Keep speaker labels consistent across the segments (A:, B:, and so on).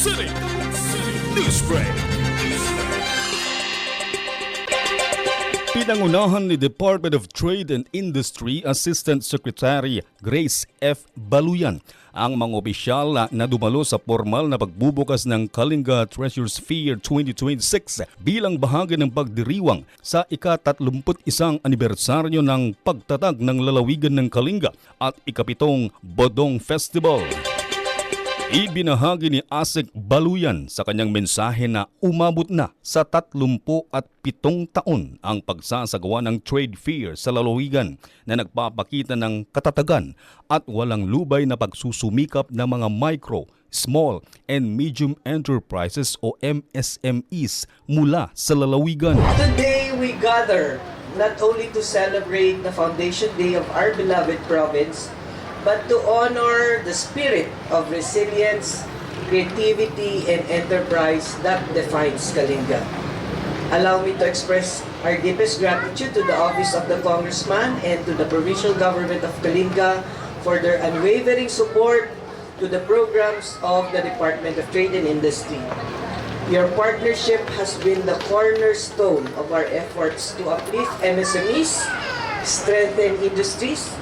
A: City Newsbreak. Pinangunahan ni Department of Trade and Industry Assistant Secretary Grace F. Baluyan ang mga opisyal na dumalo sa formal na pagbubukas ng Kalinga Treasures Fair 2026 bilang bahagi ng pagdiriwang sa ika-31 anibersaryo ng pagtatag ng lalawigan ng Kalinga at ikapitong Bodong Festival. Ibinahagi ni Asek Baluyan sa kanyang mensahe na umabot na sa 37 taon ang pagsasagawa ng trade fair sa lalawigan na nagpapakita ng katatagan at walang lubay na pagsusumikap ng mga micro, small and medium enterprises o MSMEs mula sa lalawigan.
B: Today we gather not only to celebrate the Foundation Day of our beloved province, but to honor the spirit of resilience, creativity, and enterprise that defines Kalinga. Allow me to express our deepest gratitude to the Office of the Congressman and to the Provincial Government of Kalinga for their unwavering support to the programs of the Department of Trade and Industry. Your partnership has been the cornerstone of our efforts to uplift MSMEs, strengthen industries,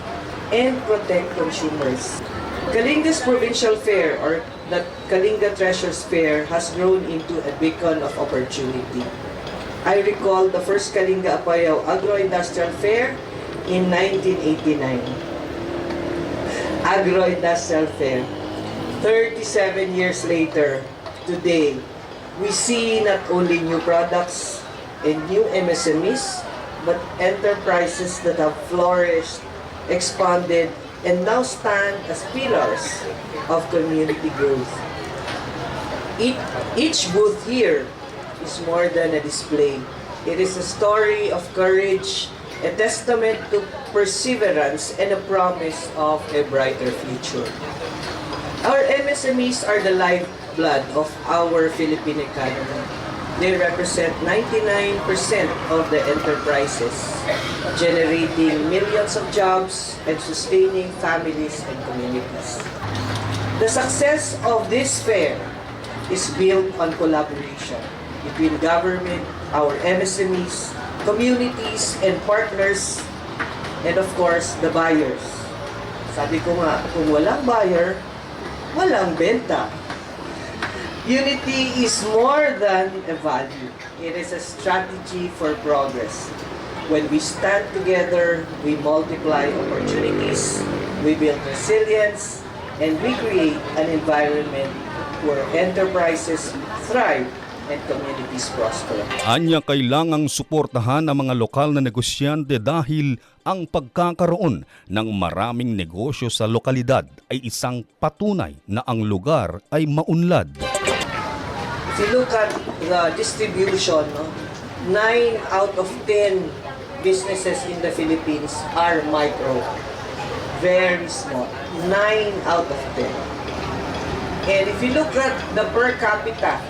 B: and protect consumers. Kalinga's Provincial Fair, or the Kalinga Treasures Fair, has grown into a beacon of opportunity. I recall the first Kalinga Apayao Agro-Industrial Fair in 1989. Agro-Industrial Fair. 37 years later, today, we see not only new products and new MSMEs, but enterprises that have flourished, expanded, and now stand as pillars of community growth. Each booth here is more than a display. It is a story of courage, a testament to perseverance, and a promise of a brighter future. Our MSMEs are the lifeblood of our Philippine economy. They represent 99% of the enterprises, generating millions of jobs and sustaining families and communities. The success of this fair is built on collaboration between government, our MSMEs, communities, and partners, and of course, the buyers. Sabi ko nga, kung walang buyer, walang benta. Unity is more than a value. It is a strategy for progress. When we stand together, we multiply opportunities, we build resilience, and we create an environment where enterprises thrive and communities prosper.
A: Anya kailangang suportahan ang mga lokal na negosyante dahil ang pagkakaroon ng maraming negosyo sa lokalidad ay isang patunay na ang lugar ay maunlad.
B: If you look at the distribution, 9 out of 10 businesses in the Philippines are micro. Very small. 9 out of 10. And if you look at the per capita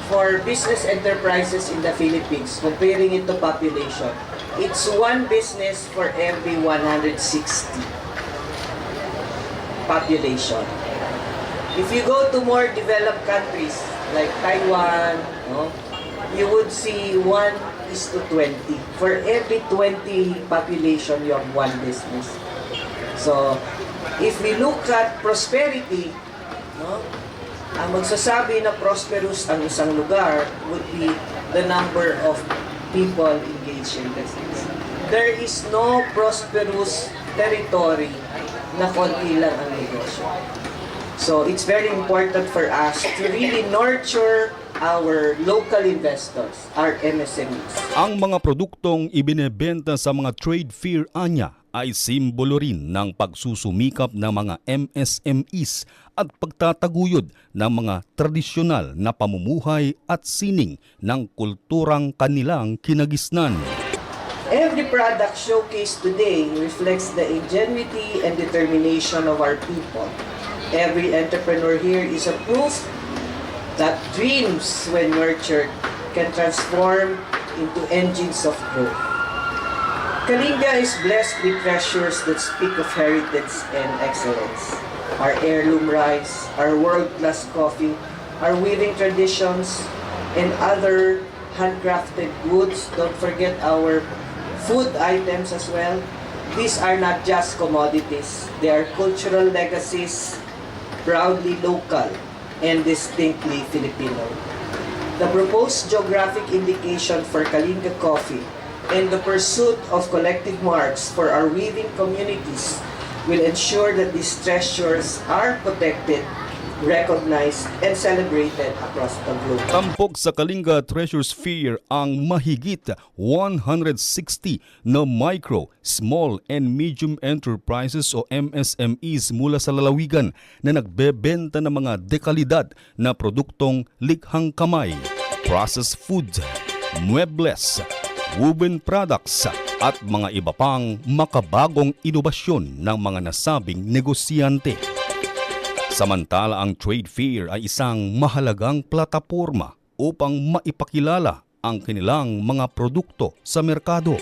B: for business enterprises in the Philippines, comparing it to population, it's one business for every 160 population. If you go to more developed countries like Taiwan, you would see 1:20. For every 20 population, you have one business. So, if we look at prosperity, ang magsasabi na prosperous ang isang lugar would be the number of people engaged in business. There is no prosperous territory na konti lang ang negosyo. So it's very important for us to really nurture our local investors, our MSMEs.
A: Ang mga produktong ibinebenta sa mga trade fair anya ay simbolo rin ng pagsusumikap ng mga MSMEs at pagtataguyod ng mga tradisyonal na pamumuhay at sining ng kulturang kanilang kinagisnan.
B: Every product showcased today reflects the ingenuity and determination of our people. Every entrepreneur here is a proof that dreams, when nurtured, can transform into engines of growth. Kalinga is blessed with treasures that speak of heritage and excellence. Our heirloom rice, our world-class coffee, our weaving traditions, and other handcrafted goods. Don't forget our food items as well. These are not just commodities. They are cultural legacies, proudly local and distinctly Filipino. The proposed geographic indication for Kalinga coffee and the pursuit of collective marks for our weaving communities will ensure that these treasures are protected, recognized, and celebrated across the globe.
A: Tampok sa Kalinga Treasure Sphere ang mahigit 160 na micro, small and medium enterprises o MSMEs mula sa lalawigan na nagbebenta ng mga dekalidad na produktong likhang kamay, processed food, muebles, woven products at mga iba pang makabagong inobasyon ng mga nasabing negosyante. Samantala ang trade fair ay isang mahalagang plataporma upang maipakilala ang kanilang mga produkto sa merkado.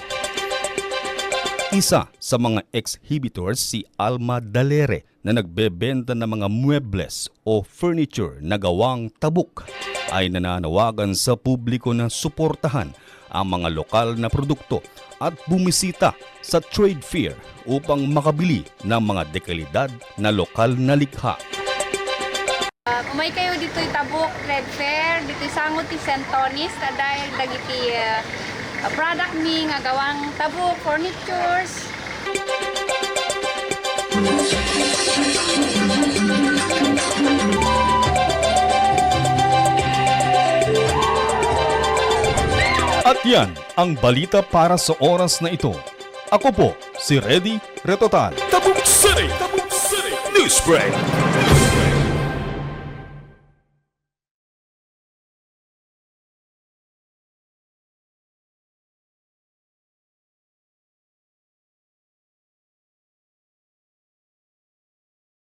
A: Isa sa mga exhibitors si Alma Dalere na nagbebenta ng mga muebles o furniture na gawang tabuk ay nananawagan sa publiko na suportahan ang mga lokal na produkto at bumisita sa trade fair upang makabili ng mga dekalidad na lokal na likha.
C: Umay kayo dito tabuk trade fair, dito sangot ti Santonis, dahil dagiti product mi nga gawang tabuk, furnitures.
A: At yan ang balita para sa oras na ito. Ako po si Reddy Retotal.
D: Tabuk City News Break.